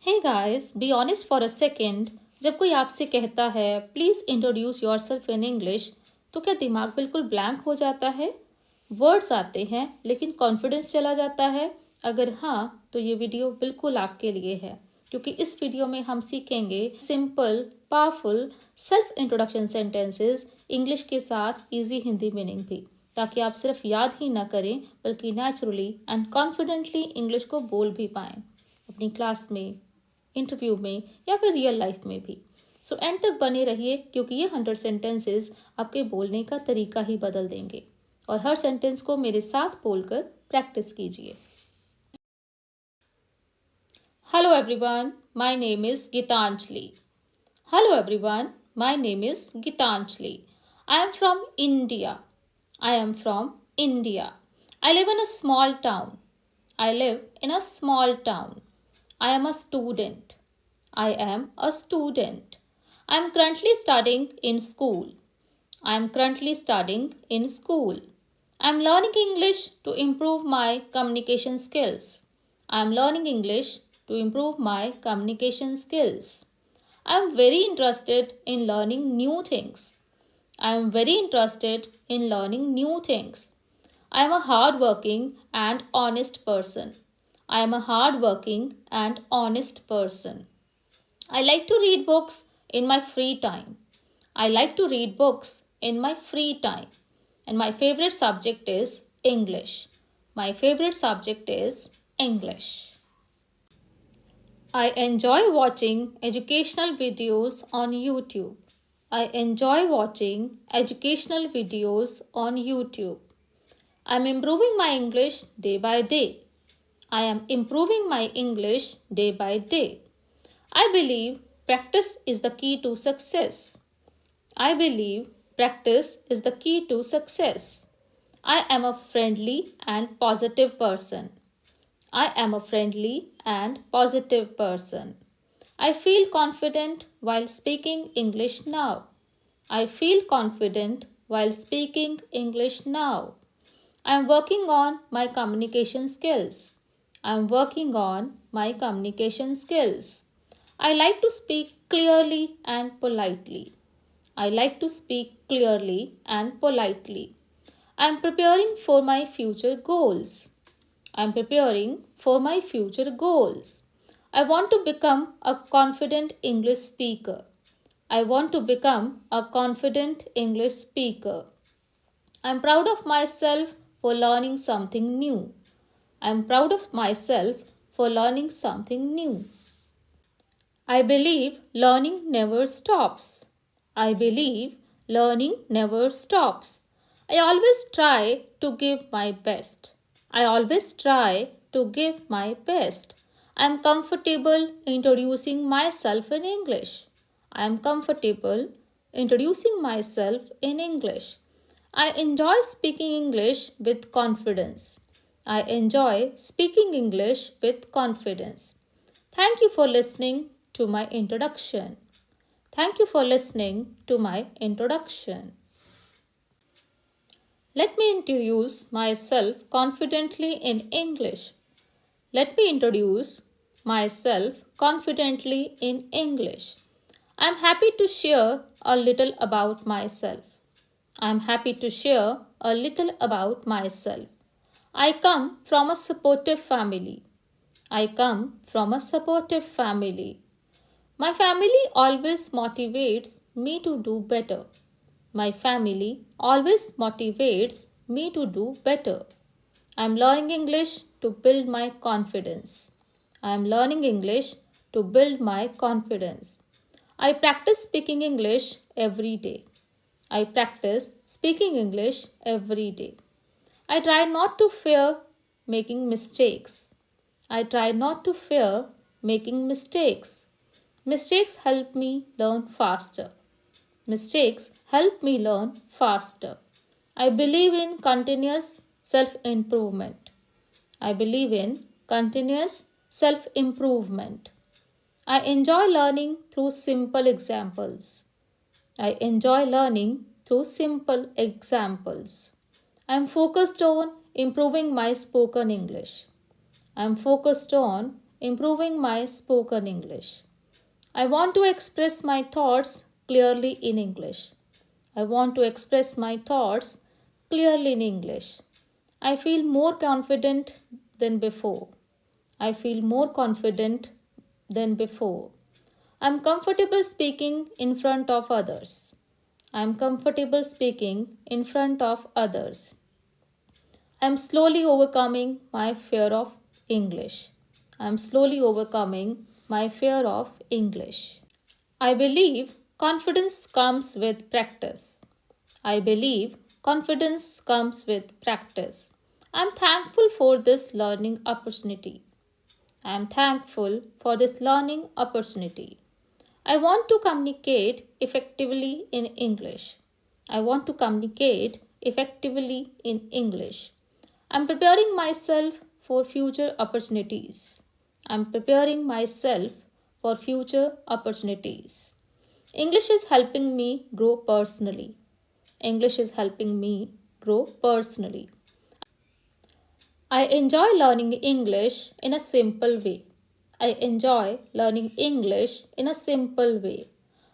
Hey guys, be honest for a second. जब कोई आपसे कहता है please introduce your self in English, तो क्या दिमाग बिल्कुल ब्लैंक हो जाता है? वर्ड्स आते हैं लेकिन कॉन्फिडेंस चला जाता है? अगर हाँ, तो ये वीडियो बिल्कुल आपके लिए है, क्योंकि इस वीडियो में हम सीखेंगे simple powerful self introduction sentences English के साथ इजी हिंदी मीनिंग भी, ताकि आप सिर्फ याद ही ना करें बल्कि नेचुरली एंड कॉन्फिडेंटली इंग्लिश को बोल भी पाएं अपनी क्लास में, इंटरव्यू में या फिर रियल लाइफ में भी। सो एंड तक बने रहिए, क्योंकि ये 100 सेंटेंसेस आपके बोलने का तरीका ही बदल देंगे। और हर सेंटेंस को मेरे साथ बोलकर प्रैक्टिस कीजिए। Hello everyone, my name is Geetanjali. Hello everyone, my name is Geetanjali. I am from India. I am from India. I live in a small town. I live in a small town. I am a student. I am a student. I am currently studying in school. I am currently studying in school. I am learning English to improve my communication skills. I am learning English to improve my communication skills. I am very interested in learning new things. I am very interested in learning new things. I am a hardworking and honest person. I am a hardworking and honest person. I like to read books in my free time. I like to read books in my free time. And my favorite subject is English. My favorite subject is English. I enjoy watching educational videos on YouTube. I enjoy watching educational videos on YouTube. I am improving my English day by day. I am improving my English day by day. I believe practice is the key to success. I believe practice is the key to success. I am a friendly and positive person. I am a friendly and positive person. I feel confident while speaking English now. I feel confident while speaking English now. I am working on my communication skills. I am working on my communication skills. I like to speak clearly and politely. I like to speak clearly and politely. I am preparing for my future goals. I am preparing for my future goals. I want to become a confident English speaker. I want to become a confident English speaker. I am proud of myself for learning something new. I am proud of myself for learning something new. I believe learning never stops. I believe learning never stops. I always try to give my best. I always try to give my best. I am comfortable introducing myself in English. I am comfortable introducing myself in English. I enjoy speaking English with confidence. I enjoy speaking English with confidence. Thank you for listening to my introduction. Thank you for listening to my introduction. Let me introduce myself confidently in English. Let me introduce myself confidently in English. I am happy to share a little about myself. I am happy to share a little about myself. I come from a supportive family. I come from a supportive family. My family always motivates me to do better. My family always motivates me to do better. I am learning English to build my confidence. I am learning English to build my confidence. I practice speaking English every day. I practice speaking English every day. I try not to fear making mistakes. I try not to fear making mistakes. Mistakes help me learn faster. Mistakes help me learn faster. I believe in continuous self-improvement. I believe in continuous self-improvement. I enjoy learning through simple examples. I enjoy learning through simple examples. I am focused on improving my spoken English. I am focused on improving my spoken English. I want to express my thoughts clearly in English. I want to express my thoughts clearly in English. I feel more confident than before. I feel more confident than before. I'm comfortable speaking in front of others. I'm comfortable speaking in front of others. I'm slowly overcoming my fear of English. I'm slowly overcoming my fear of English. I believe confidence comes with practice. I believe confidence comes with practice. I'm thankful for this learning opportunity. I'm thankful for this learning opportunity. I want to communicate effectively in English. I want to communicate effectively in English. I'm preparing myself for future opportunities. I'm preparing myself for future opportunities. English is helping me grow personally. English is helping me grow personally. I enjoy learning English in a simple way. I enjoy learning English in a simple way.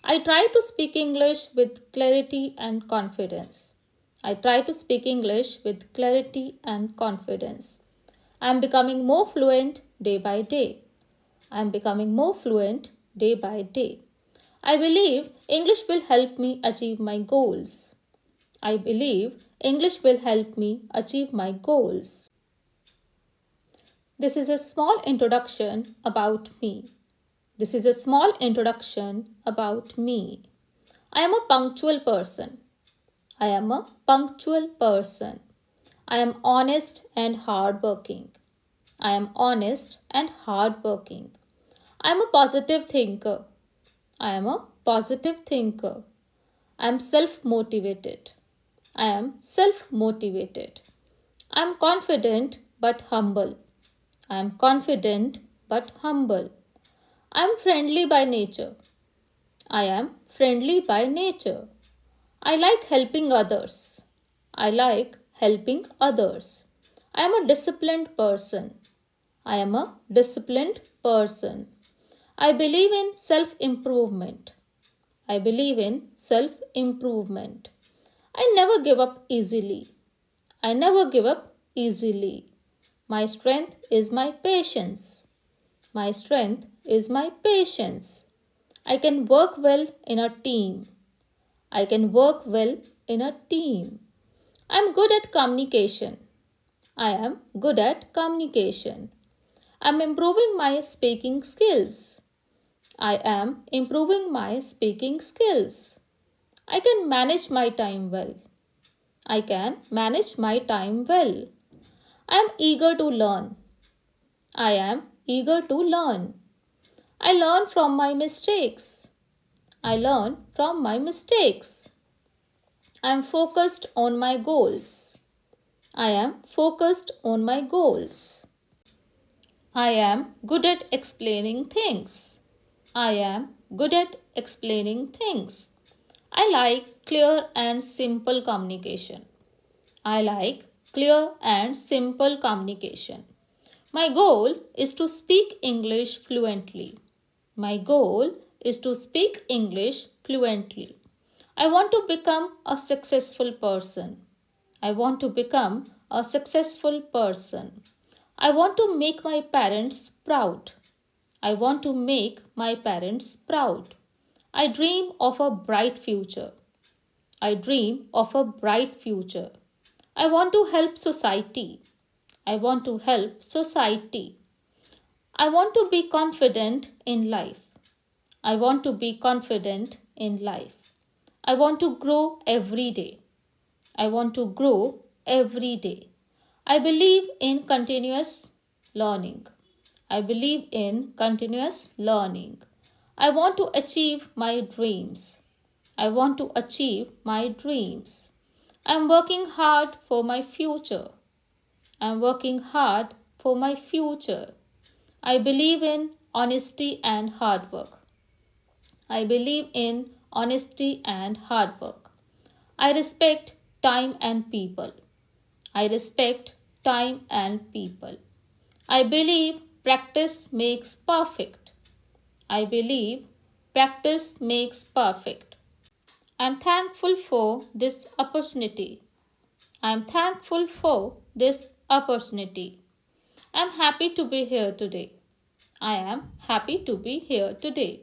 I try to speak English with clarity and confidence. I try to speak English with clarity and confidence. I am becoming more fluent day by day. I am becoming more fluent day by day. I believe English will help me achieve my goals. I believe English will help me achieve my goals. This is a small introduction about me. This is a small introduction about me. I am a punctual person. I am a punctual person. I am honest and hardworking. I am honest and hardworking. I am a positive thinker. I am a positive thinker. I am self-motivated. I am self-motivated. I am confident but humble. I am confident but humble. I am friendly by nature. I am friendly by nature. I like helping others. I like helping others. I am a disciplined person. I am a disciplined person. I believe in self-improvement. I believe in self-improvement. I never give up easily. I never give up easily. My strength is my patience. My strength is my patience. I can work well in a team. I can work well in a team. I am good at communication. I am good at communication. I am improving my speaking skills. I am improving my speaking skills. I can manage my time well. I can manage my time well. I am eager to learn. I am eager to learn. I learn from my mistakes. I learn from my mistakes. I am focused on my goals. I am focused on my goals. I am good at explaining things. I am good at explaining things. I like clear and simple communication. I like clear and simple communication. My goal is to speak English fluently. My goal is to speak English fluently. I want to become a successful person. I want to become a successful person. I want to make my parents proud. I want to make my parents proud. I dream of a bright future. I dream of a bright future. I want to help society. I want to help society. I want to be confident in life. I want to be confident in life. I want to grow every day. I want to grow every day. I believe in continuous learning. I believe in continuous learning. I want to achieve my dreams. I want to achieve my dreams. I am working hard for my future. I am working hard for my future. I believe in honesty and hard work. I believe in honesty and hard work. I respect time and people. I respect time and people. I believe practice makes perfect. I believe practice makes perfect. I'm thankful for this opportunity. I'm thankful for this opportunity. I'm happy to be here today. I am happy to be here today.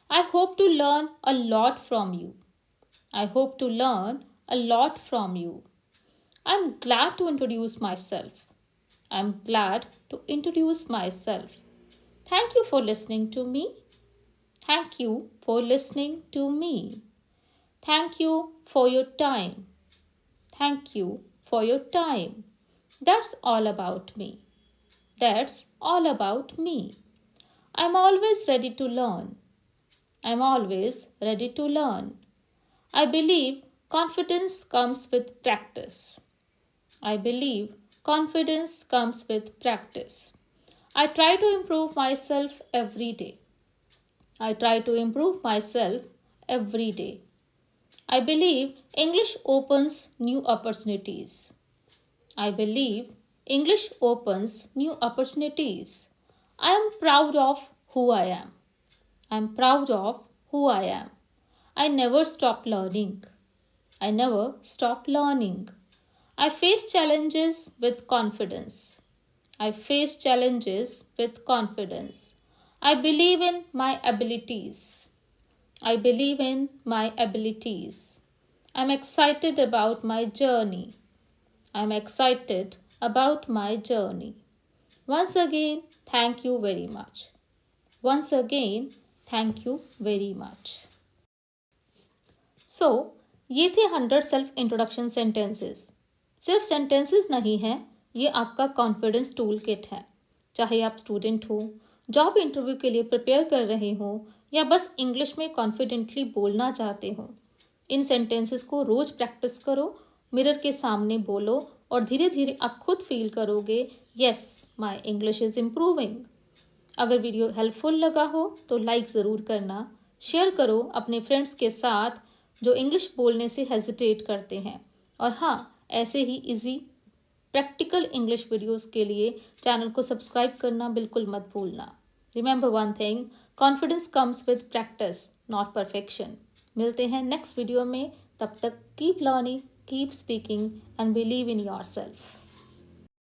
I hope to learn a lot from you. I hope to learn a lot from you. I'm glad to introduce myself. I'm glad to introduce myself. Thank you for listening to me. Thank you for listening to me. Thank you for your time. Thank you for your time. That's all about me. That's all about me. I'm always ready to learn. I'm always ready to learn. I believe confidence comes with practice. I believe confidence comes with practice. I try to improve myself every day. I try to improve myself every day. I believe English opens new opportunities. I believe English opens new opportunities. I am proud of who I am. I am proud of who I am. I never stop learning. I never stop learning. I face challenges with confidence. I face challenges with confidence. I believe in my abilities. I believe in my abilities. I'm excited about my journey. I'm excited about my journey. Once again, thank you very much. Once again, thank you very much. So, ये थे 100 self introduction sentences. सिर्फ sentences नहीं हैं, ये आपका confidence tool kit है. चाहे आप स्टूडेंट हो, जॉब इंटरव्यू के लिए प्रिपेयर कर रहे हो या बस इंग्लिश में कॉन्फिडेंटली बोलना चाहते हो, इन सेंटेंसेस को रोज़ प्रैक्टिस करो, मिरर के सामने बोलो और धीरे धीरे आप खुद फील करोगे, yes my English is improving. अगर वीडियो हेल्पफुल लगा हो तो लाइक ज़रूर करना, शेयर करो अपने फ्रेंड्स के साथ जो इंग्लिश बोलने से हेजिटेट करते हैं. और हाँ, ऐसे ही इजी प्रैक्टिकल इंग्लिश वीडियोस के लिए चैनल को सब्सक्राइब करना बिल्कुल मत भूलना. Remember one thing, confidence comes with practice, not perfection. मिलते हैं नेक्स्ट वीडियो में. तब तक keep learning, keep speaking and believe in yourself.